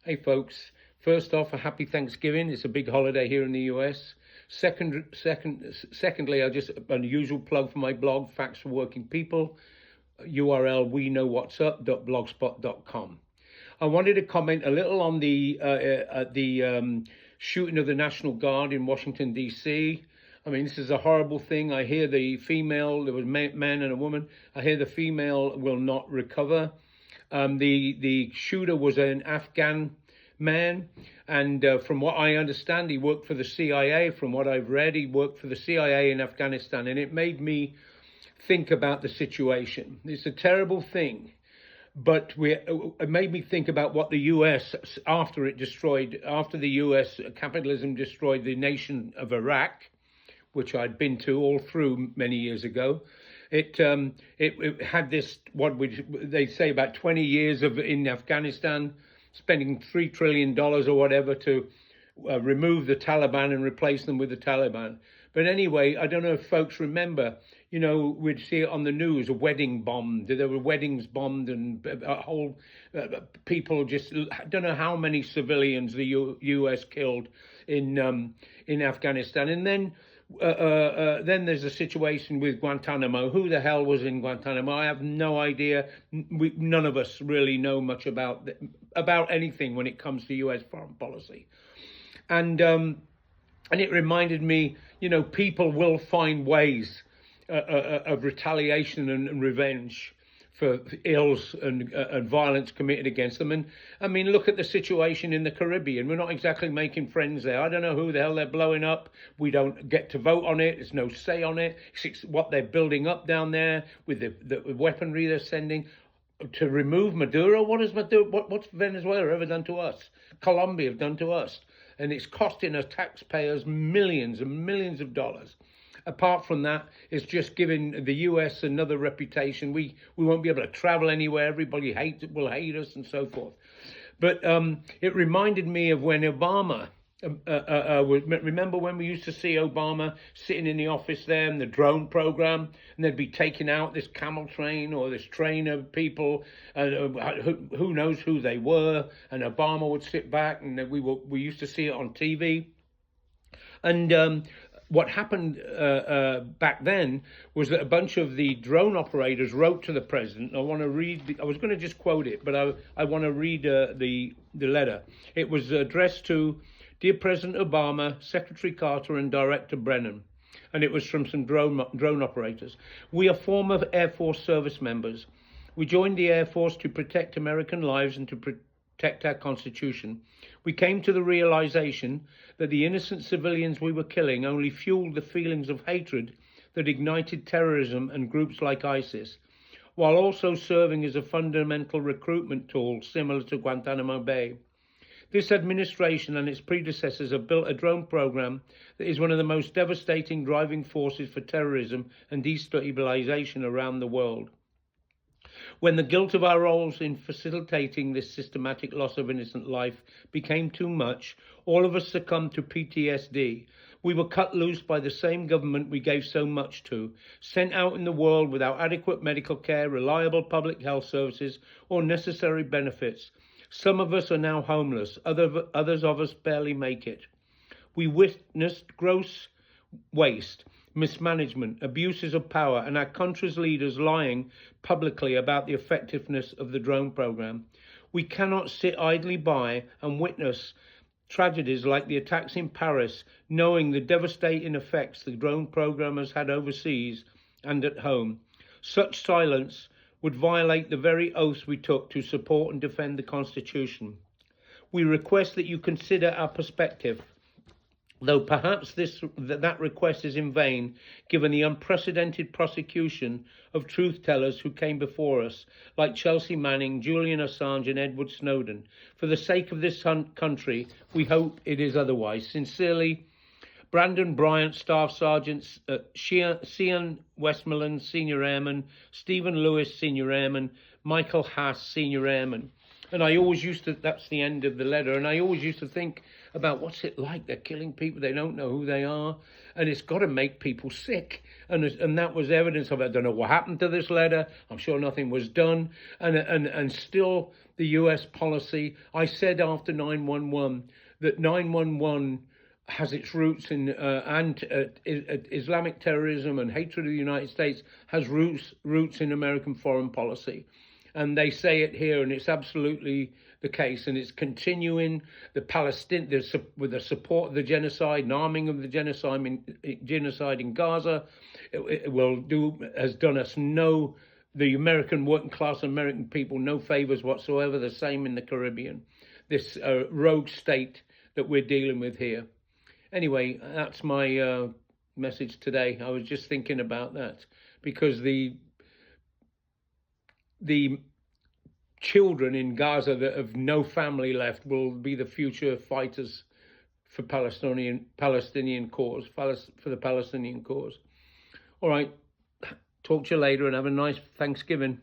Hey folks, first off, a happy Thanksgiving. It's a big holiday here in the US. Secondly, I just an usual plug for my blog, Facts for Working People, URL weknowwhatsup.blogspot.com. I wanted to comment a little on the shooting of the National Guard in Washington, D.C. I mean, this is a horrible thing. I hear the female, there was a man and a woman. I hear the female will not recover. The shooter was an Afghan man, and from what I understand, he worked for the CIA. From what I've read, he worked for the CIA in Afghanistan, and it made me think about the situation. It's a terrible thing, but it made me think about what the US, after the US capitalism destroyed the nation of Iraq, which I'd been to all through many years ago. It had this, they say, about 20 years in Afghanistan, spending $3 trillion or whatever to remove the Taliban and replace them with the Taliban. But anyway, I don't know if folks remember, we'd see it on the news, a wedding bombed. There were weddings bombed and a whole people just, I don't know how many civilians the US killed in Afghanistan. And then there's a situation with Guantanamo. Who the hell was in Guantanamo? I have no idea. None of us really know much about anything when it comes to U.S. foreign policy. And it reminded me, people will find ways of retaliation and revenge for ills and violence committed against them. And I mean, look at the situation in the Caribbean. We're not exactly making friends there. I don't know who the hell they're blowing up. We don't get to vote on it. There's no say on it. It's what they're building up down there with the weaponry they're sending to remove Maduro. What's Venezuela ever done to us? Colombia have done to us. And it's costing us taxpayers millions and millions of dollars. Apart from that, it's just giving the US another reputation. We won't be able to travel anywhere. Everybody will hate us and so forth. But it reminded me of when Obama, remember when we used to see Obama sitting in the office there and the drone program, and they'd be taking out this camel train or this train of people, who knows who they were, and Obama would sit back, and we used to see it on TV. And what happened back then was that a bunch of the drone operators wrote to the president. I want to read. I was going to just quote it, but I want to read the letter. It was addressed to Dear President Obama, Secretary Carter, and Director Brennan, and it was from some drone operators. We are former Air Force service members. We joined the Air Force to protect American lives and to protect our Constitution. We came to the realization that the innocent civilians we were killing only fueled the feelings of hatred that ignited terrorism and groups like ISIS, while also serving as a fundamental recruitment tool similar to Guantanamo Bay. This administration and its predecessors have built a drone program that is one of the most devastating driving forces for terrorism and destabilization around the world. When the guilt of our roles in facilitating this systematic loss of innocent life became too much, all of us succumbed to PTSD. We were cut loose by the same government we gave so much to, sent out in the world without adequate medical care, reliable public health services, or necessary benefits. Some of us are now homeless. Others of us barely make it. We witnessed gross waste, mismanagement, abuses of power, and our country's leaders lying publicly about the effectiveness of the drone program. We cannot sit idly by and witness tragedies like the attacks in Paris, knowing the devastating effects the drone program has had overseas and at home. Such silence would violate the very oaths we took to support and defend the Constitution. We request that you consider our perspective, though perhaps that request is in vain, given the unprecedented prosecution of truth-tellers who came before us, like Chelsea Manning, Julian Assange, and Edward Snowden. For the sake of this country, we hope it is otherwise. Sincerely, Brandon Bryant, Staff Sergeant, Cian Westmoreland, Senior Airman, Stephen Lewis, Senior Airman, Michael Haas, Senior Airman. And I always used to, that's the end of the letter, and I always used to think about what's it like. They're killing people, they don't know who they are, and it's got to make people sick. And that was evidence of it. I don't know what happened to this letter. I'm sure nothing was done. And still, the US policy. I said after 9/11 that 9/11 has its roots in Islamic terrorism, and hatred of the United States has roots in American foreign policy. And they say it here, and it's absolutely the case. And it's continuing with the support of the genocide and arming of the genocide in Gaza. Has done us the American working class American people no favors whatsoever. The same in the Caribbean, this rogue state that we're dealing with here. Anyway, that's my message today. I was just thinking about that because the children in Gaza that have no family left will be the future fighters for Palestinian cause, for the Palestinian cause. All right, talk to you later and have a nice Thanksgiving.